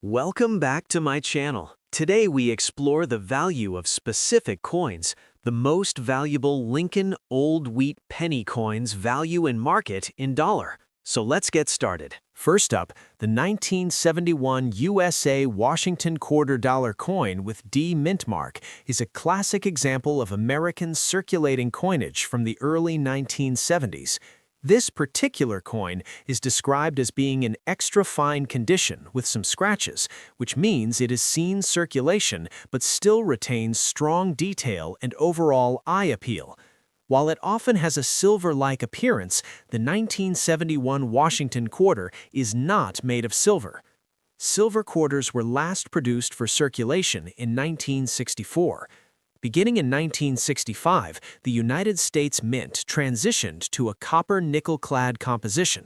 Welcome back to my channel. Today we explore the value of specific coins, the most valuable Lincoln Old Wheat penny coins value in market in dollar. So let's get started. First up, the 1971 USA Washington quarter dollar coin with D mint mark is a classic example of American circulating coinage from the early 1970s. This particular coin is described as being in extra fine condition with some scratches, which means it has seen circulation but still retains strong detail and overall eye appeal. While it often has a silver-like appearance, the 1971 Washington quarter is not made of silver. Silver quarters were last produced for circulation in 1964. Beginning in 1965, the United States Mint transitioned to a copper-nickel-clad composition.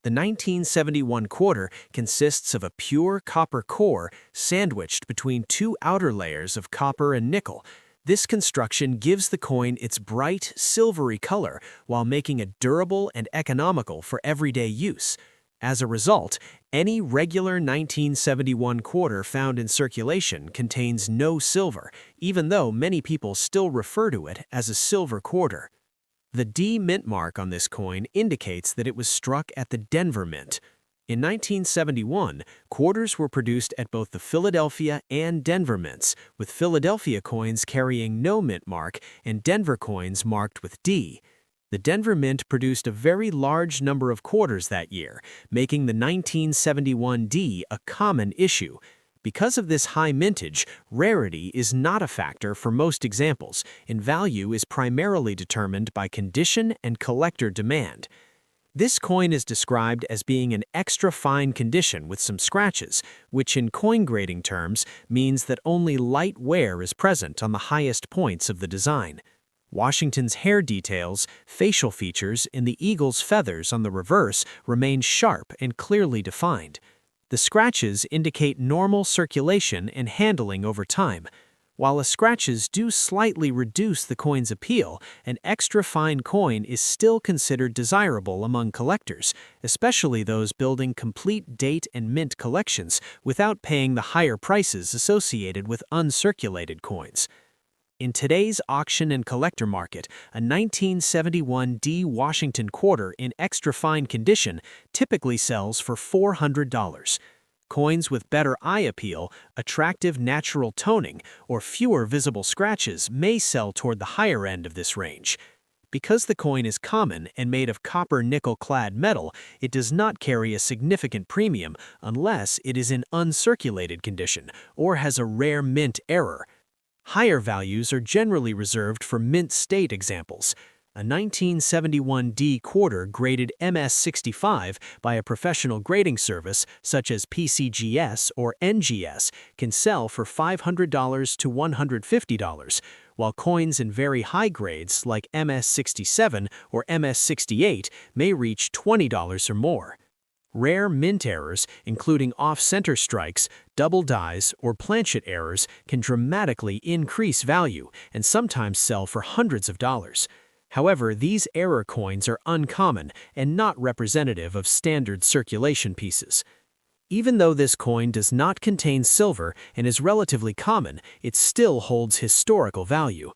The 1971 quarter consists of a pure copper core sandwiched between two outer layers of copper and nickel. This construction gives the coin its bright, silvery color while making it durable and economical for everyday use. As a result, any regular 1971 quarter found in circulation contains no silver, even though many people still refer to it as a silver quarter. The D mint mark on this coin indicates that it was struck at the Denver Mint. In 1971, quarters were produced at both the Philadelphia and Denver mints, with Philadelphia coins carrying no mint mark and Denver coins marked with D. The Denver Mint produced a very large number of quarters that year, making the 1971 D a common issue. Because of this high mintage, rarity is not a factor for most examples, and value is primarily determined by condition and collector demand. This coin is described as being in extra fine condition with some scratches, which in coin grading terms means that only light wear is present on the highest points of the design. Washington's hair details, facial features, and the eagle's feathers on the reverse remain sharp and clearly defined. The scratches indicate normal circulation and handling over time. While the scratches do slightly reduce the coin's appeal, an extra fine coin is still considered desirable among collectors, especially those building complete date and mint collections without paying the higher prices associated with uncirculated coins. In today's auction and collector market, a 1971 D Washington quarter in extra fine condition typically sells for $400. Coins with better eye appeal, attractive natural toning, or fewer visible scratches may sell toward the higher end of this range. Because the coin is common and made of copper-nickel-clad metal, it does not carry a significant premium unless it is in uncirculated condition or has a rare mint error. Higher values are generally reserved for mint state examples. A 1971 D quarter graded MS65 by a professional grading service such as PCGS or NGS can sell for $500 to $150, while coins in very high grades like MS67 or MS68 may reach $20 or more. Rare mint errors, including off-center strikes, double dies, or planchet errors, can dramatically increase value and sometimes sell for hundreds of dollars. However, these error coins are uncommon and not representative of standard circulation pieces. Even though this coin does not contain silver and is relatively common, it still holds historical value.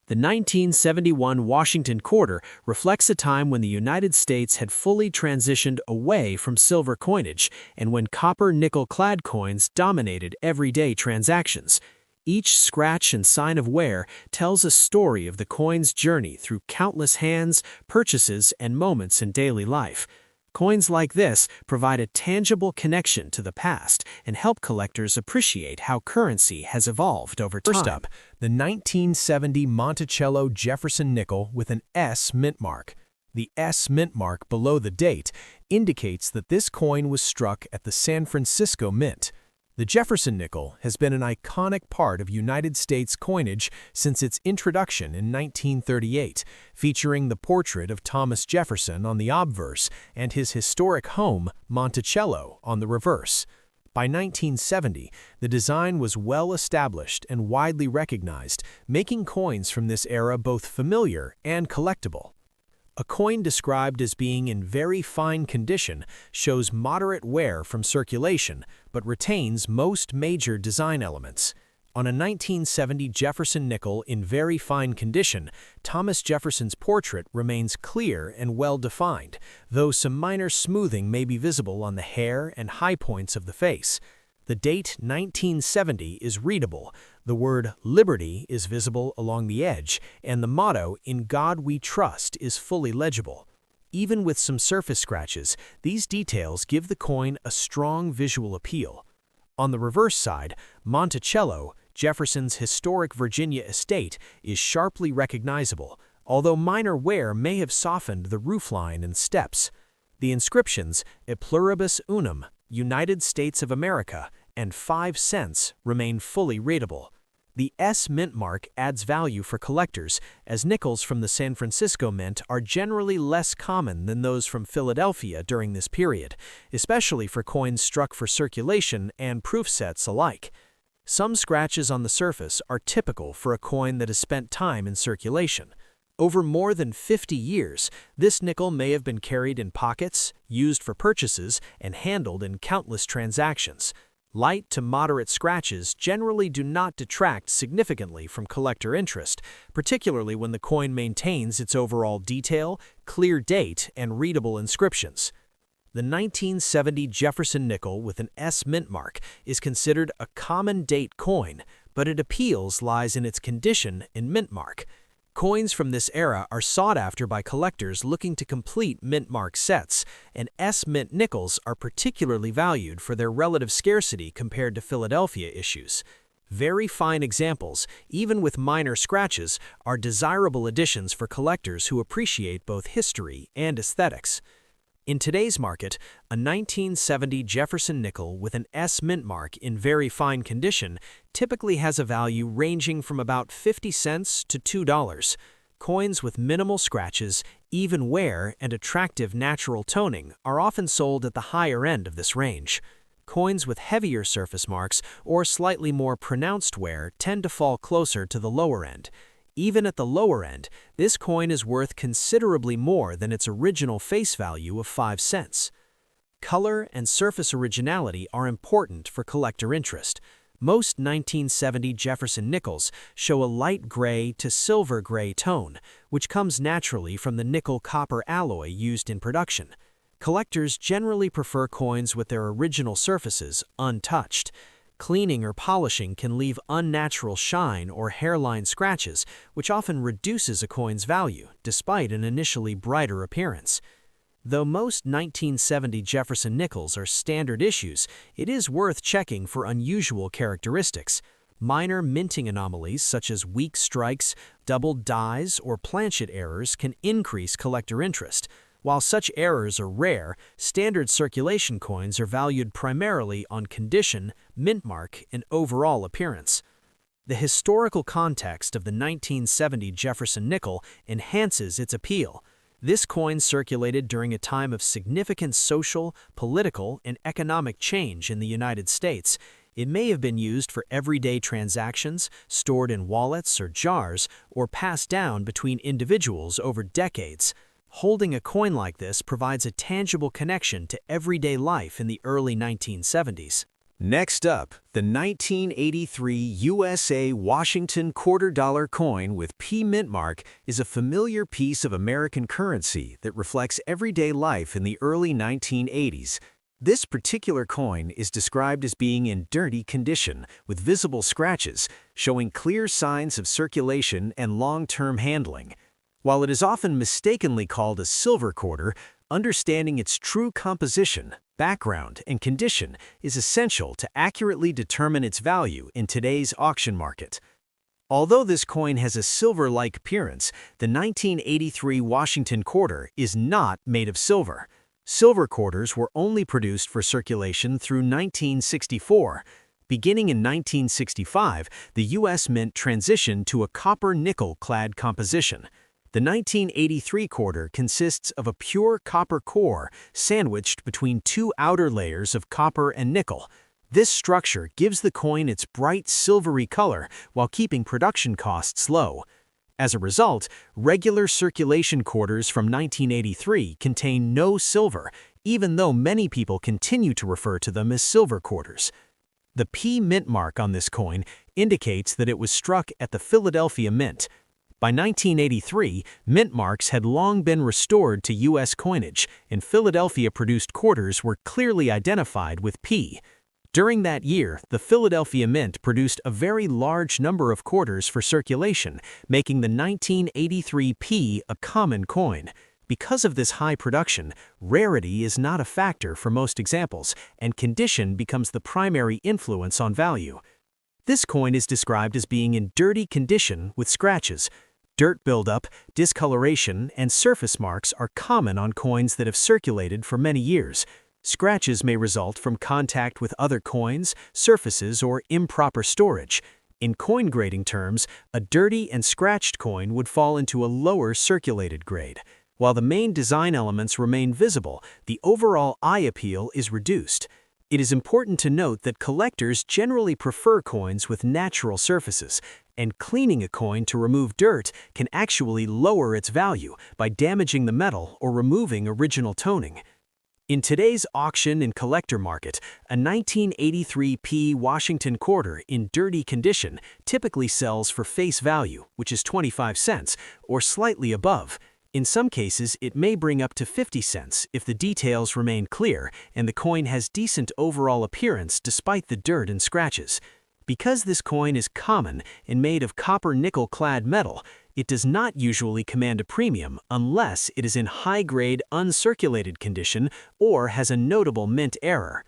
The 1971 Washington quarter reflects a time when the United States had fully transitioned away from silver coinage and when copper-nickel-clad coins dominated everyday transactions. Each scratch and sign of wear tells a story of the coin's journey through countless hands, purchases, and moments in daily life. Coins like this provide a tangible connection to the past and help collectors appreciate how currency has evolved over time. First up, the 1970 Monticello Jefferson nickel with an S mint mark. The S mint mark below the date indicates that this coin was struck at the San Francisco Mint. The Jefferson nickel has been an iconic part of United States coinage since its introduction in 1938, featuring the portrait of Thomas Jefferson on the obverse and his historic home, Monticello, on the reverse. By 1970, the design was well established and widely recognized, making coins from this era both familiar and collectible. A coin described as being in very fine condition shows moderate wear from circulation, but retains most major design elements. On a 1970 Jefferson nickel in very fine condition, Thomas Jefferson's portrait remains clear and well-defined, though some minor smoothing may be visible on the hair and high points of the face. The date 1970 is readable, the word Liberty is visible along the edge, and the motto, "In God We Trust," is fully legible. Even with some surface scratches, these details give the coin a strong visual appeal. On the reverse side, Monticello, Jefferson's historic Virginia estate, is sharply recognizable, although minor wear may have softened the roofline and steps. The inscriptions, "E pluribus unum," United States of America, and 5 cents remain fully readable. The S mint mark adds value for collectors, as nickels from the San Francisco Mint are generally less common than those from Philadelphia during this period, especially for coins struck for circulation and proof sets alike. Some scratches on the surface are typical for a coin that has spent time in circulation. Over more than 50 years, this nickel may have been carried in pockets, used for purchases, and handled in countless transactions. Light to moderate scratches generally do not detract significantly from collector interest, particularly when the coin maintains its overall detail, clear date, and readable inscriptions. The 1970 Jefferson nickel with an S mint mark is considered a common date coin, but its appeal lies in its condition and mint mark. Coins from this era are sought after by collectors looking to complete mint mark sets, and S mint nickels are particularly valued for their relative scarcity compared to Philadelphia issues. Very fine examples, even with minor scratches, are desirable additions for collectors who appreciate both history and aesthetics. In today's market, a 1970 Jefferson nickel with an S mint mark in very fine condition typically has a value ranging from about 50 cents to $2. Coins with minimal scratches, even wear, and attractive natural toning are often sold at the higher end of this range. Coins with heavier surface marks or slightly more pronounced wear tend to fall closer to the lower end. Even at the lower end, this coin is worth considerably more than its original face value of 5 cents. Color and surface originality are important for collector interest. Most 1970 Jefferson nickels show a light gray to silver gray tone, which comes naturally from the nickel-copper alloy used in production. Collectors generally prefer coins with their original surfaces untouched. Cleaning or polishing can leave unnatural shine or hairline scratches, which often reduces a coin's value, despite an initially brighter appearance. Though most 1970 Jefferson nickels are standard issues, it is worth checking for unusual characteristics. Minor minting anomalies such as weak strikes, doubled dies, or planchet errors can increase collector interest. While such errors are rare, standard circulation coins are valued primarily on condition, mint mark, and overall appearance. The historical context of the 1970 Jefferson nickel enhances its appeal. This coin circulated during a time of significant social, political, and economic change in the United States. It may have been used for everyday transactions, stored in wallets or jars, or passed down between individuals over decades. Holding a coin like this provides a tangible connection to everyday life in the early 1970s. Next up, the 1983 USA Washington $quarter coin with P mint mark is a familiar piece of American currency that reflects everyday life in the early 1980s. This particular coin is described as being in dirty condition, with visible scratches, showing clear signs of circulation and long-term handling. While it is often mistakenly called a silver quarter, understanding its true composition, background, and condition is essential to accurately determine its value in today's auction market. Although this coin has a silver-like appearance, the 1983 Washington quarter is not made of silver. Silver quarters were only produced for circulation through 1964. Beginning in 1965, the U.S. Mint transitioned to a copper-nickel-clad composition. The 1983 quarter consists of a pure copper core sandwiched between two outer layers of copper and nickel. This structure gives the coin its bright silvery color while keeping production costs low. As a result, regular circulation quarters from 1983 contain no silver, even though many people continue to refer to them as silver quarters. The P mint mark on this coin indicates that it was struck at the Philadelphia Mint. By 1983, mint marks had long been restored to U.S. coinage, and Philadelphia-produced quarters were clearly identified with P. During that year, the Philadelphia Mint produced a very large number of quarters for circulation, making the 1983 P a common coin. Because of this high production, rarity is not a factor for most examples, and condition becomes the primary influence on value. This coin is described as being in dirty condition with scratches. Dirt buildup, discoloration, and surface marks are common on coins that have circulated for many years. Scratches may result from contact with other coins, surfaces, or improper storage. In coin grading terms, a dirty and scratched coin would fall into a lower circulated grade. While the main design elements remain visible, the overall eye appeal is reduced. It is important to note that collectors generally prefer coins with natural surfaces, and cleaning a coin to remove dirt can actually lower its value by damaging the metal or removing original toning. In today's auction and collector market, a 1983 P Washington quarter in dirty condition typically sells for face value, which is 25 cents, or slightly above. In some cases, it may bring up to 50 cents if the details remain clear and the coin has decent overall appearance despite the dirt and scratches. Because this coin is common and made of copper-nickel-clad metal, it does not usually command a premium unless it is in high-grade uncirculated condition or has a notable mint error.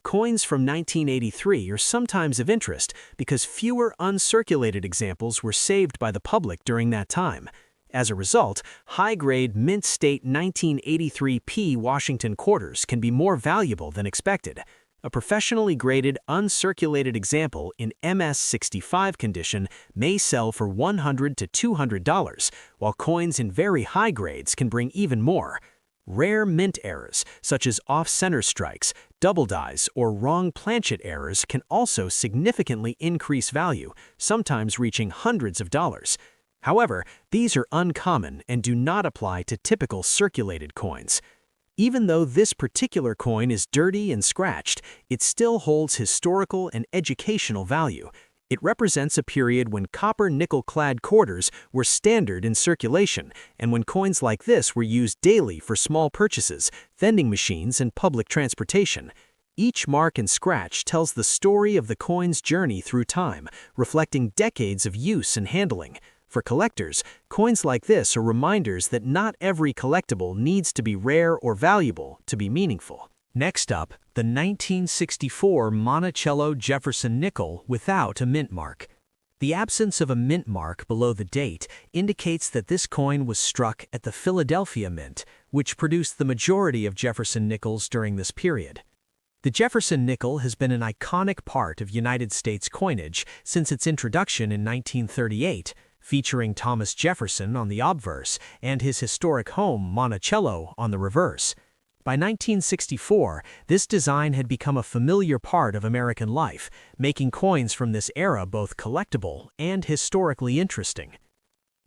Coins from 1983 are sometimes of interest because fewer uncirculated examples were saved by the public during that time. As a result, high-grade mint state 1983 P Washington quarters can be more valuable than expected. A professionally graded, uncirculated example in MS-65 condition may sell for $100 to $200, while coins in very high grades can bring even more. Rare mint errors, such as off-center strikes, double dies, or wrong planchet errors can also significantly increase value, sometimes reaching hundreds of dollars. However, these are uncommon and do not apply to typical circulated coins. Even though this particular coin is dirty and scratched, it still holds historical and educational value. It represents a period when copper-nickel-clad quarters were standard in circulation, and when coins like this were used daily for small purchases, vending machines, and public transportation. Each mark and scratch tells the story of the coin's journey through time, reflecting decades of use and handling. For collectors, coins like this are reminders that not every collectible needs to be rare or valuable to be meaningful. Next up, the 1964 Monticello Jefferson nickel without a mint mark. The absence of a mint mark below the date indicates that this coin was struck at the Philadelphia Mint, which produced the majority of Jefferson nickels during this period. The Jefferson nickel has been an iconic part of United States coinage since its introduction in 1938, featuring Thomas Jefferson on the obverse and his historic home, Monticello, on the reverse. By 1964, this design had become a familiar part of American life, making coins from this era both collectible and historically interesting.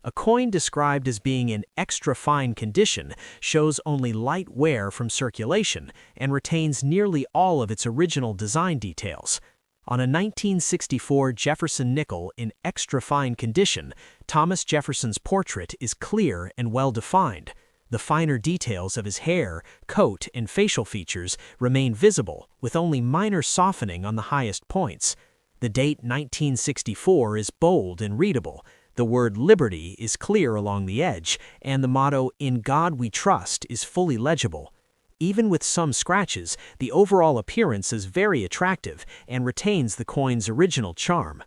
A coin described as being in extra fine condition shows only light wear from circulation and retains nearly all of its original design details. On a 1964 Jefferson nickel in extra fine condition, Thomas Jefferson's portrait is clear and well-defined. The finer details of his hair, coat, and facial features remain visible, with only minor softening on the highest points. The date 1964 is bold and readable. The word Liberty is clear along the edge, and the motto, "In God We Trust," is fully legible. Even with some scratches, the overall appearance is very attractive and retains the coin's original charm.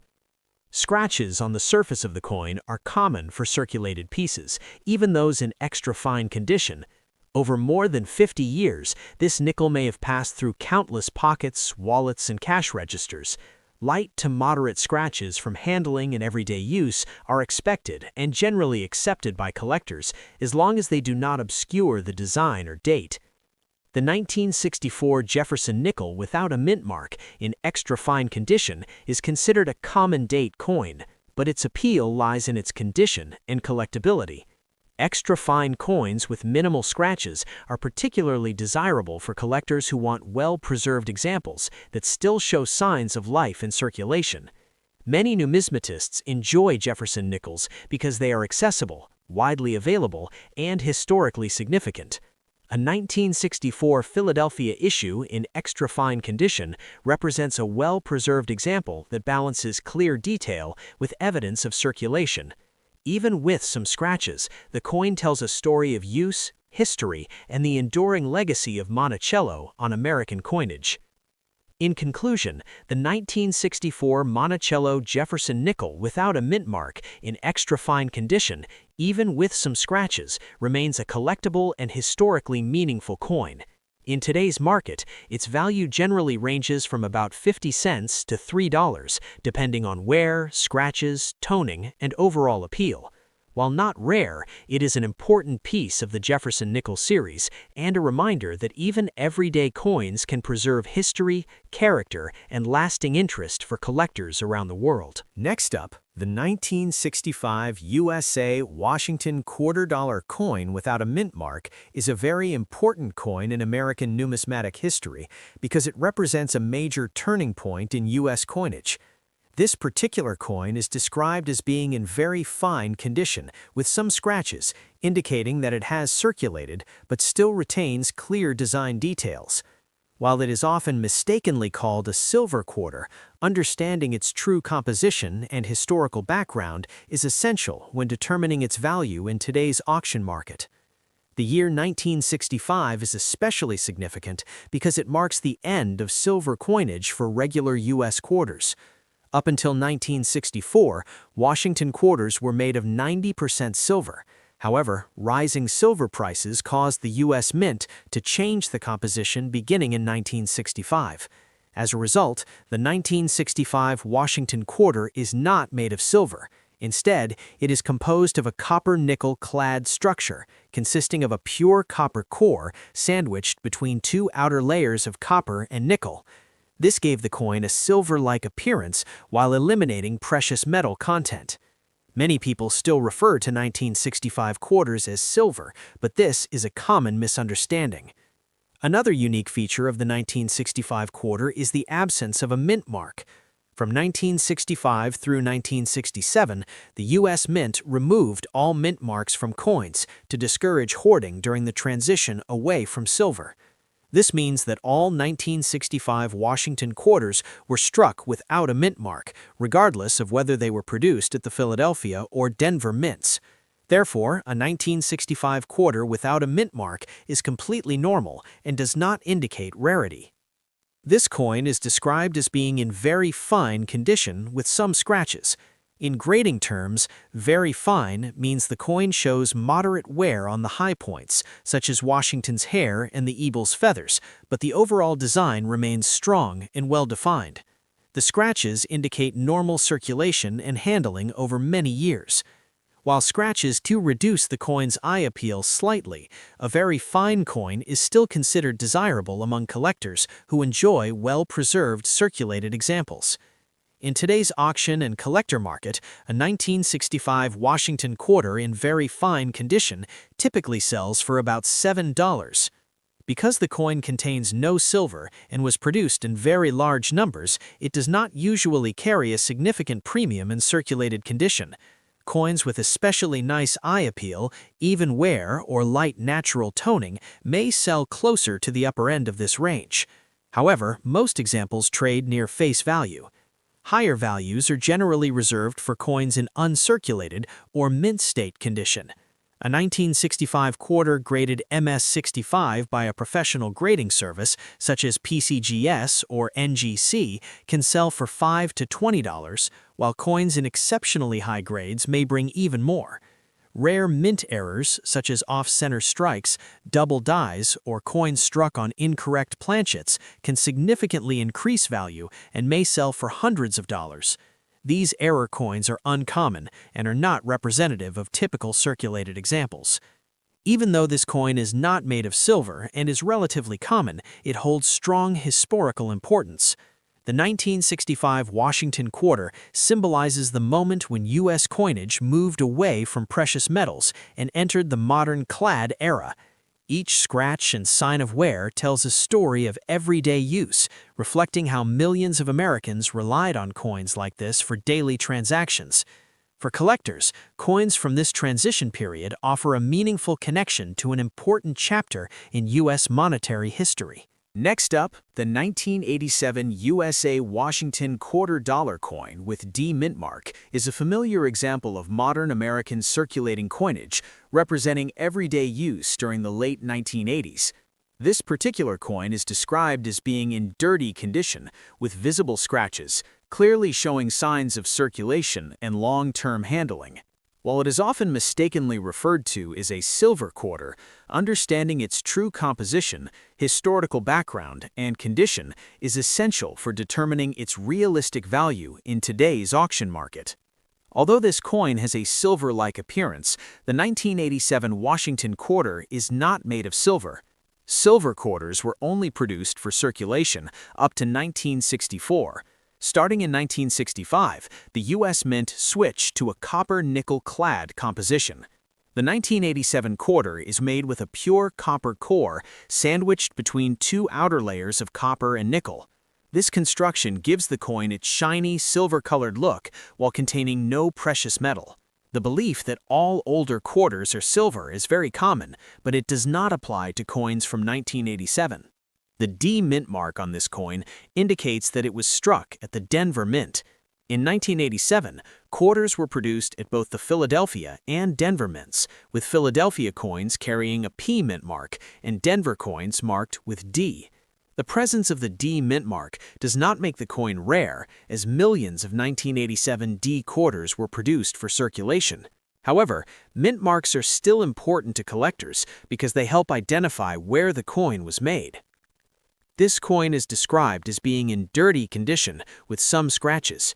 Scratches on the surface of the coin are common for circulated pieces, even those in extra fine condition. Over more than 50 years, this nickel may have passed through countless pockets, wallets, and cash registers. Light to moderate scratches from handling and everyday use are expected and generally accepted by collectors as long as they do not obscure the design or date. The 1964 Jefferson nickel without a mint mark in extra fine condition is considered a common date coin. but its appeal lies in its condition and collectability. Extra fine coins with minimal scratches are particularly desirable for collectors who want well-preserved examples that still show signs of life in circulation. Many numismatists enjoy Jefferson nickels because they are accessible, widely available, and historically significant. A 1964 Philadelphia issue in extra fine condition represents a well-preserved example that balances clear detail with evidence of circulation. Even with some scratches, the coin tells a story of use, history, and the enduring legacy of Monticello on American coinage. In conclusion, the 1964 Monticello Jefferson nickel without a mint mark in extra fine condition, even with some scratches, remains a collectible and historically meaningful coin. In today's market, its value generally ranges from about 50 cents to $3, depending on wear, scratches, toning, and overall appeal. While not rare, it is an important piece of the Jefferson nickel series and a reminder that even everyday coins can preserve history, character, and lasting interest for collectors around the world. Next up, the 1965 USA Washington $quarter coin without a mint mark is a very important coin in American numismatic history because it represents a major turning point in U.S. coinage. This particular coin is described as being in very fine condition, with some scratches, indicating that it has circulated but still retains clear design details. While it is often mistakenly called a silver quarter, understanding its true composition and historical background is essential when determining its value in today's auction market. The year 1965 is especially significant because it marks the end of silver coinage for regular U.S. quarters. Up until 1964, Washington quarters were made of 90% silver. However, rising silver prices caused the U.S. Mint to change the composition beginning in 1965. As a result, the 1965 Washington quarter is not made of silver. Instead, it is composed of a copper-nickel-clad structure, consisting of a pure copper core sandwiched between two outer layers of copper and nickel. This gave the coin a silver-like appearance while eliminating precious metal content. Many people still refer to 1965 quarters as silver, but this is a common misunderstanding. Another unique feature of the 1965 quarter is the absence of a mint mark. From 1965 through 1967, the U.S. Mint removed all mint marks from coins to discourage hoarding during the transition away from silver. This means that all 1965 Washington quarters were struck without a mint mark, regardless of whether they were produced at the Philadelphia or Denver mints. Therefore, a 1965 quarter without a mint mark is completely normal and does not indicate rarity. This coin is described as being in very fine condition with some scratches. In grading terms, very fine means the coin shows moderate wear on the high points, such as Washington's hair and the eagle's feathers, but the overall design remains strong and well-defined. The scratches indicate normal circulation and handling over many years. While scratches do reduce the coin's eye appeal slightly, a very fine coin is still considered desirable among collectors who enjoy well-preserved circulated examples. In today's auction and collector market, a 1965 Washington quarter in very fine condition typically sells for about $7. Because the coin contains no silver and was produced in very large numbers, it does not usually carry a significant premium in circulated condition. Coins with especially nice eye appeal, even wear, or light natural toning may sell closer to the upper end of this range. However, most examples trade near face value. Higher values are generally reserved for coins in uncirculated or mint state condition. A 1965 quarter graded MS-65 by a professional grading service such as PCGS or NGC can sell for $5 to $20, while coins in exceptionally high grades may bring even more. Rare mint errors, such as off-center strikes, double dies, or coins struck on incorrect planchets, can significantly increase value and may sell for hundreds of dollars. These error coins are uncommon and are not representative of typical circulated examples. Even though this coin is not made of silver and is relatively common, it holds strong historical importance. The 1965 Washington quarter symbolizes the moment when U.S. coinage moved away from precious metals and entered the modern clad era. Each scratch and sign of wear tells a story of everyday use, reflecting how millions of Americans relied on coins like this for daily transactions. For collectors, coins from this transition period offer a meaningful connection to an important chapter in U.S. monetary history. Next up, the 1987 USA Washington $quarter coin with D mint mark is a familiar example of modern American circulating coinage, representing everyday use during the late 1980s. This particular coin is described as being in dirty condition, with visible scratches, clearly showing signs of circulation and long-term handling. While it is often mistakenly referred to as a silver quarter, understanding its true composition, historical background, and condition is essential for determining its realistic value in today's auction market. Although this coin has a silver-like appearance, the 1987 Washington quarter is not made of silver. Silver quarters were only produced for circulation up to 1964. Starting in 1965, the U.S. Mint switched to a copper-nickel-clad composition. The 1987 quarter is made with a pure copper core sandwiched between two outer layers of copper and nickel. This construction gives the coin its shiny, silver-colored look while containing no precious metal. The belief that all older quarters are silver is very common, but it does not apply to coins from 1987. The D mint mark on this coin indicates that it was struck at the Denver Mint. In 1987, quarters were produced at both the Philadelphia and Denver mints, with Philadelphia coins carrying a P mint mark and Denver coins marked with D. The presence of the D mint mark does not make the coin rare, as millions of 1987 D quarters were produced for circulation. However, mint marks are still important to collectors because they help identify where the coin was made. This coin is described as being in dirty condition with some scratches.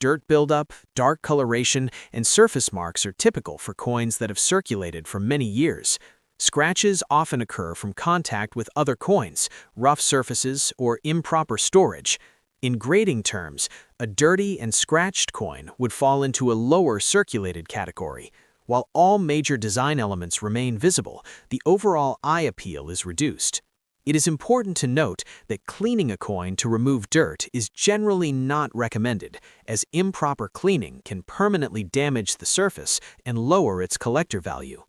Dirt buildup, dark coloration, and surface marks are typical for coins that have circulated for many years. Scratches often occur from contact with other coins, rough surfaces, or improper storage. In grading terms, a dirty and scratched coin would fall into a lower circulated category. While all major design elements remain visible, the overall eye appeal is reduced. It is important to note that cleaning a coin to remove dirt is generally not recommended, as improper cleaning can permanently damage the surface and lower its collector value.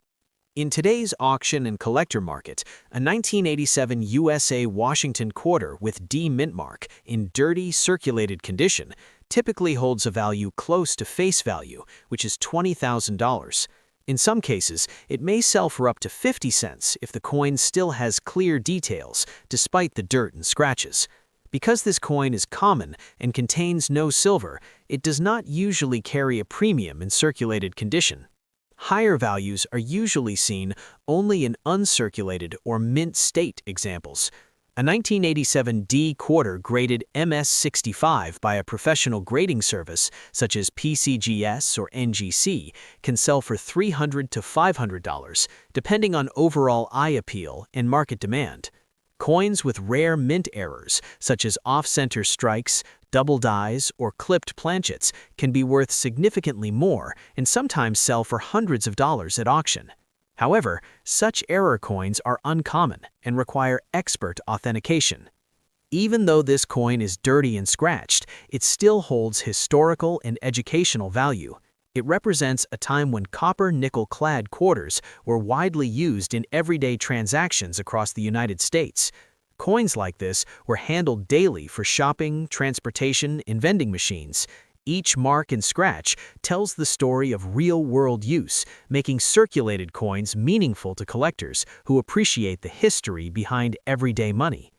In today's auction and collector market, a 1987 USA Washington quarter with D mint mark in dirty, circulated condition typically holds a value close to face value, which is $20,000. In some cases, it may sell for up to 50 cents if the coin still has clear details, despite the dirt and scratches. Because this coin is common and contains no silver, it does not usually carry a premium in circulated condition. Higher values are usually seen only in uncirculated or mint state examples. A 1987 D quarter graded MS65 by a professional grading service such as PCGS or NGC can sell for $300 to $500, depending on overall eye appeal and market demand. Coins with rare mint errors, such as off-center strikes, double dies, or clipped planchets, can be worth significantly more and sometimes sell for hundreds of dollars at auction. However, such error coins are uncommon and require expert authentication. Even though this coin is dirty and scratched, it still holds historical and educational value. It represents a time when copper-nickel-clad quarters were widely used in everyday transactions across the United States. Coins like this were handled daily for shopping, transportation, and vending machines. Each mark and scratch tells the story of real-world use, making circulated coins meaningful to collectors who appreciate the history behind everyday money.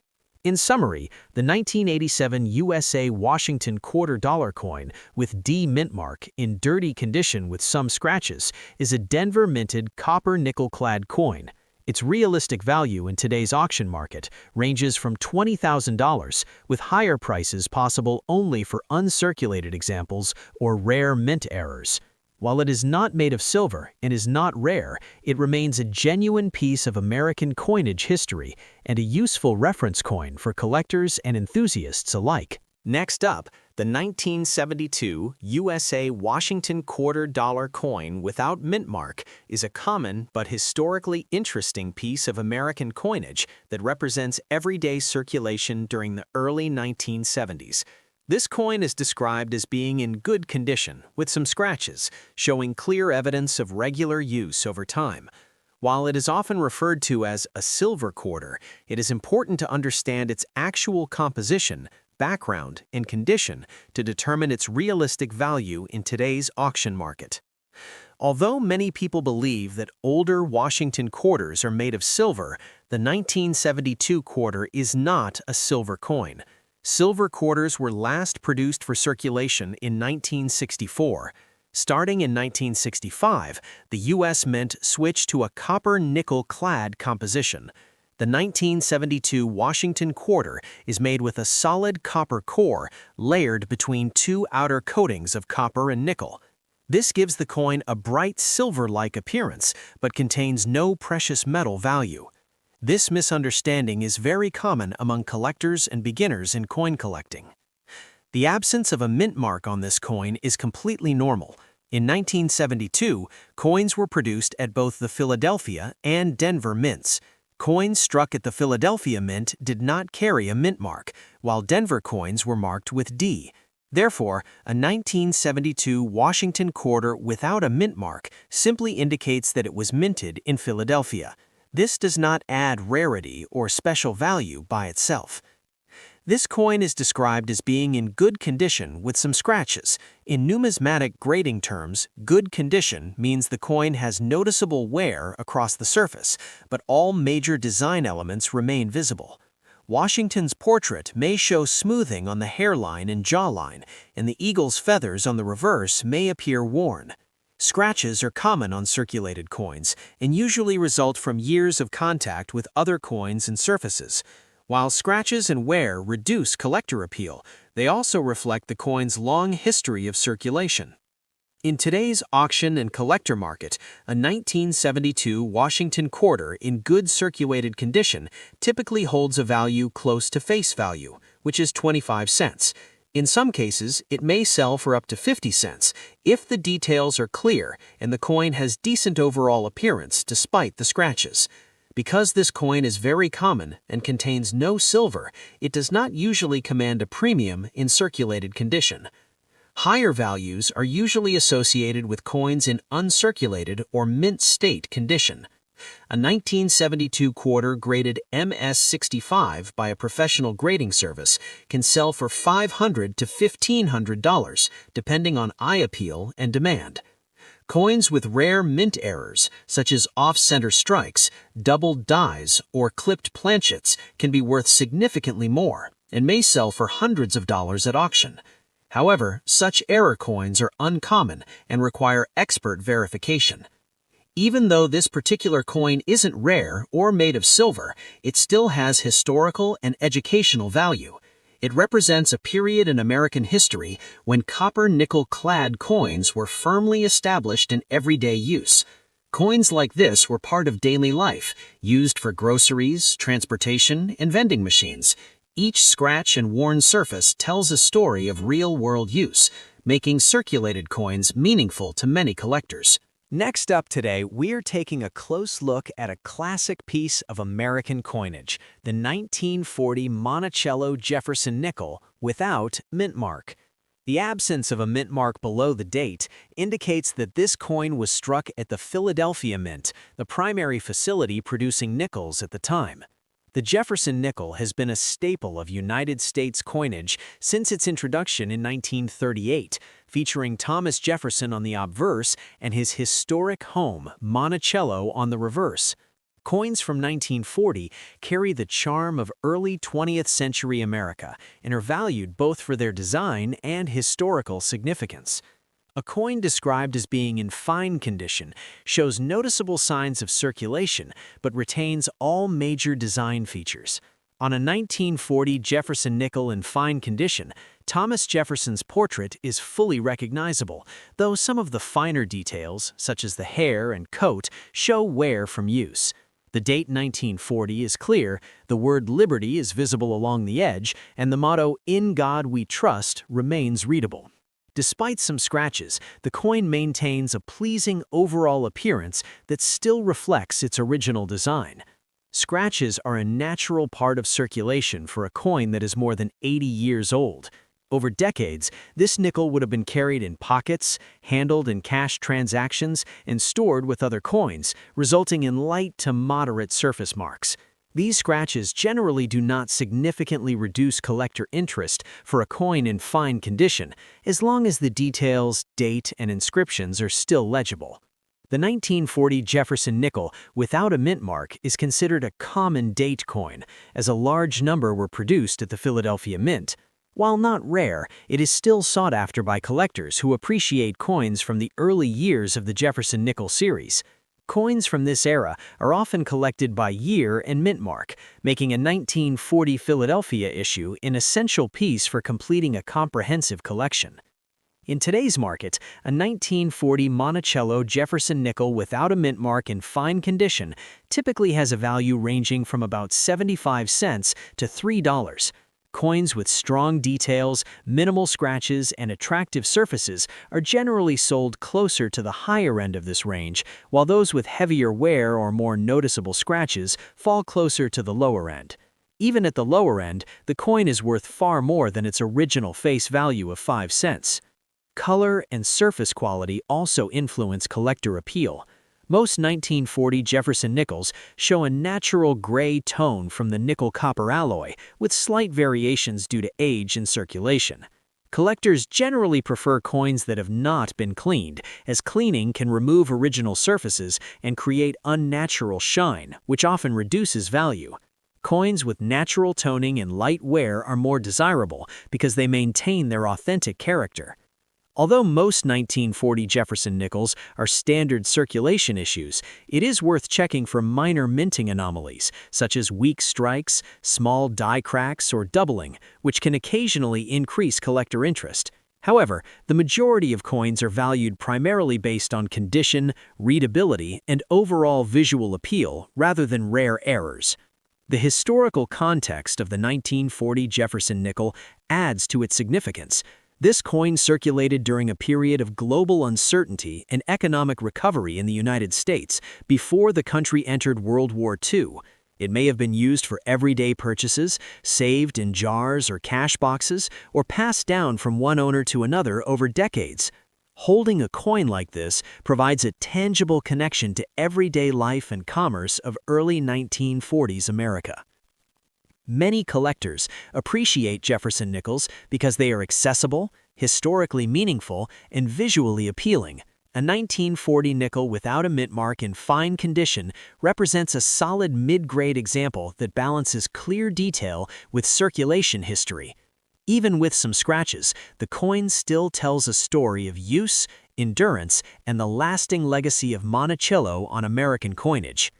In summary, the 1987 USA Washington $quarter coin with D mint mark in dirty condition with some scratches is a Denver-minted copper-nickel-clad coin. Its realistic value in today's auction market ranges from $20,000, with higher prices possible only for uncirculated examples or rare mint errors. While it is not made of silver and is not rare, it remains a genuine piece of American coinage history and a useful reference coin for collectors and enthusiasts alike. Next up, the 1972 USA Washington $quarter coin without mint mark is a common but historically interesting piece of American coinage that represents everyday circulation during the early 1970s. This coin is described as being in good condition, with some scratches, showing clear evidence of regular use over time. While it is often referred to as a silver quarter, it is important to understand its actual composition, background, and condition to determine its realistic value in today's auction market. Although many people believe that older Washington quarters are made of silver, the 1972 quarter is not a silver coin. Silver quarters were last produced for circulation in 1964. Starting in 1965, the U.S. Mint switched to a copper-nickel-clad composition. The 1972 Washington quarter is made with a solid copper core layered between two outer coatings of copper and nickel. This gives the coin a bright silver-like appearance, but contains no precious metal value. This misunderstanding is very common among collectors and beginners in coin collecting. The absence of a mint mark on this coin is completely normal. In 1972, coins were produced at both the Philadelphia and Denver mints. Coins struck at the Philadelphia Mint did not carry a mint mark, while Denver coins were marked with D. Therefore, a 1972 Washington quarter without a mint mark simply indicates that it was minted in Philadelphia. This does not add rarity or special value by itself. This coin is described as being in good condition with some scratches. In numismatic grading terms, good condition means the coin has noticeable wear across the surface, but all major design elements remain visible. Washington's portrait may show smoothing on the hairline and jawline, and the eagle's feathers on the reverse may appear worn. Scratches are common on circulated coins and usually result from years of contact with other coins and surfaces. While scratches and wear reduce collector appeal, they also reflect the coin's long history of circulation. In today's auction and collector market, a 1972 Washington quarter in good circulated condition typically holds a value close to face value, which is 25 cents. In some cases, it may sell for up to 50 cents if the details are clear and the coin has decent overall appearance despite the scratches. Because this coin is very common and contains no silver, it does not usually command a premium in circulated condition. Higher values are usually associated with coins in uncirculated or mint state condition. A 1972 quarter graded MS-65 by a professional grading service can sell for $500 to $1,500, depending on eye appeal and demand. Coins with rare mint errors, such as off-center strikes, doubled dies, or clipped planchets, can be worth significantly more and may sell for hundreds of dollars at auction. However, such error coins are uncommon and require expert verification. Even though this particular coin isn't rare or made of silver, it still has historical and educational value. It represents a period in American history when copper-nickel-clad coins were firmly established in everyday use. Coins like this were part of daily life, used for groceries, transportation, and vending machines. Each scratch and worn surface tells a story of real-world use, making circulated coins meaningful to many collectors. Next up today, we're taking a close look at a classic piece of American coinage, the 1940 Monticello Jefferson nickel without mint mark. The absence of a mint mark below the date indicates that this coin was struck at the Philadelphia Mint, the primary facility producing nickels at the time. The Jefferson nickel has been a staple of United States coinage since its introduction in 1938, featuring Thomas Jefferson on the obverse and his historic home, Monticello, on the reverse. Coins from 1940 carry the charm of early 20th century America and are valued both for their design and historical significance. A coin described as being in fine condition shows noticeable signs of circulation but retains all major design features. On a 1940 Jefferson nickel in fine condition, Thomas Jefferson's portrait is fully recognizable, though some of the finer details, such as the hair and coat, show wear from use. The date 1940 is clear, the word liberty is visible along the edge, and the motto, "In God We Trust," remains readable. Despite some scratches, the coin maintains a pleasing overall appearance that still reflects its original design. Scratches are a natural part of circulation for a coin that is more than 80 years old. Over decades, this nickel would have been carried in pockets, handled in cash transactions, and stored with other coins, resulting in light to moderate surface marks. These scratches generally do not significantly reduce collector interest for a coin in fine condition, as long as the details, date, and inscriptions are still legible. The 1940 Jefferson nickel without a mint mark is considered a common date coin, as a large number were produced at the Philadelphia Mint. While not rare, it is still sought after by collectors who appreciate coins from the early years of the Jefferson nickel series. Coins from this era are often collected by year and mint mark, making a 1940 Philadelphia issue an essential piece for completing a comprehensive collection. In today's market, a 1940 Monticello Jefferson nickel without a mint mark in fine condition typically has a value ranging from about 75 cents to $3. Coins with strong details, minimal scratches, and attractive surfaces are generally sold closer to the higher end of this range, while those with heavier wear or more noticeable scratches fall closer to the lower end. Even at the lower end, the coin is worth far more than its original face value of 5 cents. Color and surface quality also influence collector appeal. Most 1940 Jefferson nickels show a natural gray tone from the nickel-copper alloy, with slight variations due to age and circulation. Collectors generally prefer coins that have not been cleaned, as cleaning can remove original surfaces and create unnatural shine, which often reduces value. Coins with natural toning and light wear are more desirable because they maintain their authentic character. Although most 1940 Jefferson nickels are standard circulation issues, it is worth checking for minor minting anomalies, such as weak strikes, small die cracks, or doubling, which can occasionally increase collector interest. However, the majority of coins are valued primarily based on condition, readability, and overall visual appeal rather than rare errors. The historical context of the 1940 Jefferson nickel adds to its significance. This coin circulated during a period of global uncertainty and economic recovery in the United States before the country entered World War II. It may have been used for everyday purchases, saved in jars or cash boxes, or passed down from one owner to another over decades. Holding a coin like this provides a tangible connection to everyday life and commerce of early 1940s America. Many collectors appreciate Jefferson nickels because they are accessible, historically meaningful, and visually appealing. A 1940 nickel without a mint mark in fine condition represents a solid mid-grade example that balances clear detail with circulation history. Even with some scratches, the coin still tells a story of use, endurance, and the lasting legacy of Monticello on American coinage.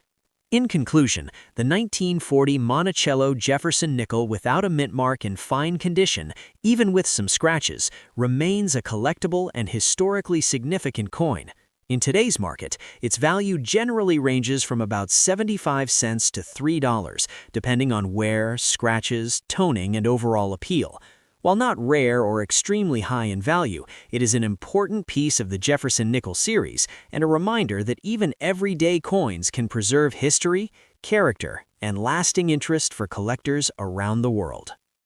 In conclusion, the 1940 Monticello Jefferson nickel without a mint mark in fine condition, even with some scratches, remains a collectible and historically significant coin. In today's market, its value generally ranges from about 75 cents to $3, depending on wear, scratches, toning, and overall appeal. While not rare or extremely high in value, it is an important piece of the Jefferson nickel series and a reminder that even everyday coins can preserve history, character, and lasting interest for collectors around the world.